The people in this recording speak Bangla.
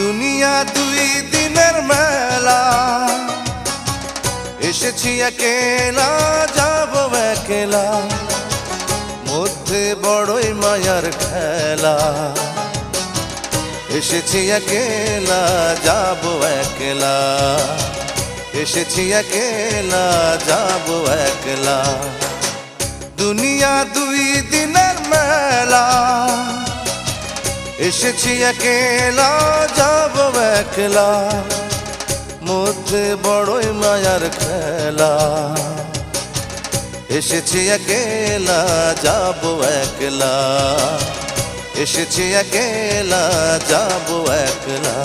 দুনিয়া দুই দিনের মেলা, এসেছি একেলা যাব একলা, মধ্যে বড়ই মায়ার খেলা। এসেছি একেলা যাব একলা, এসেছি একেলা যাব একলা। দুনিয়া দুই দিনের মেলা, এসেছি একেলা যাব একলা, মধ্যে বড়ই মায়ার খেলা। এসেছি একেলা যাব একলা, এসেছি একেলা যাব একলা।